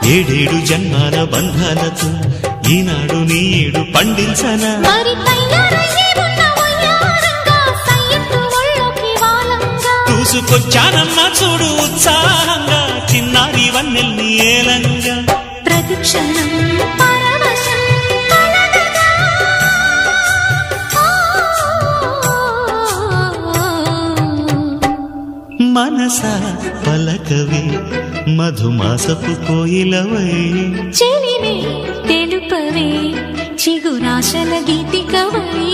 ఏడేడు జన్మాల బంధాలతో ఈనాడు నీ ఏడు పండించనా చూసుకొచ్చానమ్మా చూడు ఉత్సాహంగా చిన్నారి వన్నెల్ని ఏలంగా ప్రతిక్షణం మనసా పలకవే మధుమాసపు కోయిలవై చెలిమే తెలుపవే చిగురాశల గీతికవై